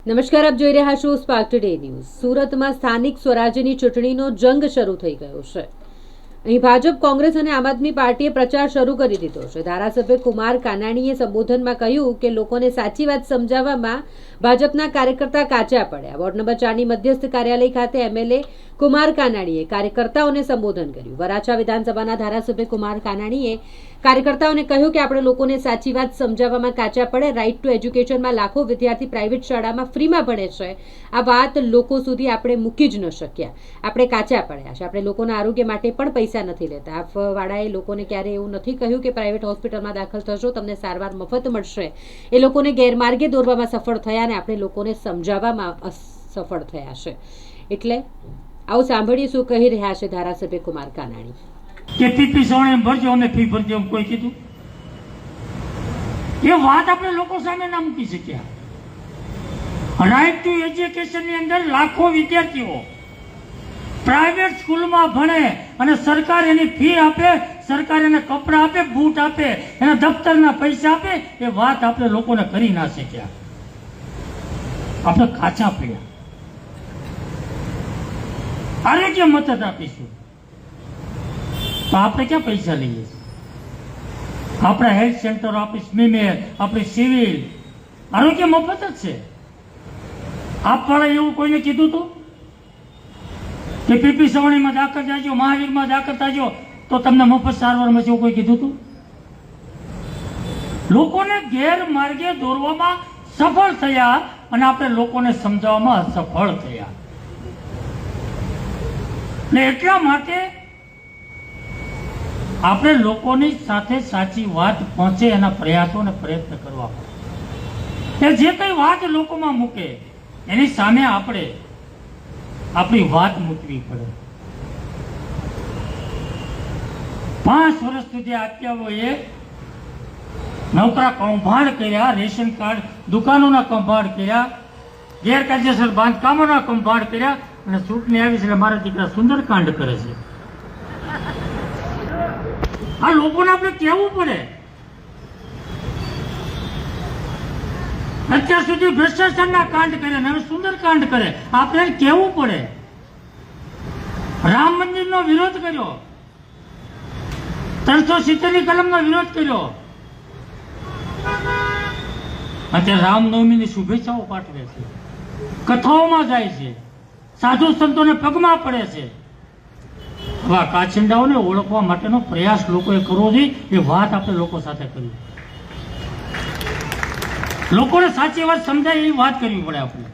નમસ્કાર, આપ જોઈ રહ્યા છો સ્પાર્ક ટુડે ન્યૂઝ। સુરતમાં સ્થાનિક સ્વરાજ્યની ચૂંટણીનો જંગ શરૂ થઈ ગયો છે। અહીં ભાજપ, કોંગ્રેસ અને આમ આદમી પાર્ટીએ પ્રચાર શરૂ કરી દીધો છે। ધારાસભ્ય કુમાર કાનાણીએ સંબોધનમાં કહ્યું કે લોકોને સાચી વાત સમજાવવામાં ભાજપના કાર્યકર્તા કાચા પડ્યા। વોર્ડ નંબર 4ની મધ્યસ્થ કાર્યાલય ખાતે એમએલએ કુમાર કાનાણીએ કાર્યકર્તાઓને સંબોધન કર્યું। વરાછા વિધાનસભાના ધારાસભ્ય કુમાર કાનાણીએ કાર્યકર્તાઓને કહ્યું કે આપણે લોકોને સાચી વાત સમજાવવામાં કાચા પડે। રાઇટ ટુ એજ્યુકેશનમાં લાખો વિદ્યાર્થી પ્રાઇવેટ શાળામાં ફ્રીમાં ભણે છે। આ વાત લોકો સુધી આપણે મૂકી જ ન શક્યા। આપણે કાચા પડ્યા છે। આપણે લોકોના આરોગ્ય માટે પણ પૈસા નથી લેતા। આપવાળાએ લોકોને ક્યારે એવું નથી કહ્યું કે પ્રાઇવેટ હોસ્પિટલમાં દાખલ થશો, તમને સારવાર મફત મળશે। એ લોકોને ગેરમાર્ગે દોરવામાં સફળ થયા અને આપણે લોકોને સમજાવવામાં અસફળ થયા છે। એટલે આવું સાંભળીએ શું કહી રહ્યા છે ધારાસભ્ય કુમાર કાનાણી। કે પીપી સોણે ભરજો અને ફી ભરજો એમ કોઈ કીધું? એ વાત આપણે લોકો સામે ના મૂકી શક્યા। રાઇટ ટુ એજ્યુકેશનની અંદર લાખો વિદ્યાર્થીઓ પ્રાઇવેટ સ્કૂલમાં ભણે અને સરકાર એની ફી આપે, સરકાર એને કપડાં આપે, બૂટ આપે, એના દફતરના પૈસા આપે। એ વાત આપણે લોકોને કરી ના શક્યા। આપણે કાચા પડ્યા। આરોગ્ય મદદ આપીશું તો આપણે ક્યાં પૈસા લઈએ છીએ? આપણા હેલ્થ સેન્ટર, આપણી સ્મીમેર, આપણી સિવિલ આરોગ્ય મફત જ છે। આપવાળા એવું કોઈને કીધું હતું કે પીપી સવાણીમાં દાખલ થાજો, મહાવીરમાં દાખલ થાજો તો તમને મફત સારવાર મળશે, એવું કોઈ કીધું હતું? લોકોને ગેરમાર્ગે દોરવામાં સફળ થયા અને આપણે લોકોને સમજાવવામાં અસફળ થયા। ને એટલા માટે આપણે લોકોની સાથે સાચી વાત પહોંચે એના પ્રયાસો અને પ્રયત્ન કરવા પડે। જે કઈ વાત લોકોમાં મૂકે એની સામે આપણે આપણી વાત મૂકવી પડે। 5 વર્ષ સુધી આત્યાઓએ નોકરા કૌભાંડ કર્યા, રેશન કાર્ડ દુકાનોના કૌભાંડ કર્યા, ગેરકાયદેસર બાંધકામોના કૌભાંડ કર્યા અને ચૂંટણી આવી છે એટલે મારા દીકરા સુંદરકાંડ કરે છે। આ લોકોને આપણે કહેવું પડે। અત્યાર સુધી ભ્રષ્ટાચારના કાંડ કરે, હવે સુંદરકાંડ કરે, આપણે કહેવું પડે। રામ મંદિરનો વિરોધ કર્યો, 370ની કલમનો વિરોધ કર્યો, અત્યારે રામનવમીની શુભેચ્છાઓ પાઠવે છે, કથાઓમાં જાય છે, સાધુ સંતોને પગમાં પડે છે। આવા કાચિંડાઓને ઓળખવા માટેનો પ્રયાસ લોકોએ કરવો જોઈએ। એ વાત આપણે લોકો સાથે કરવી, લોકોને સાચી વાત સમજાય એવી વાત કરવી પડે આપણે।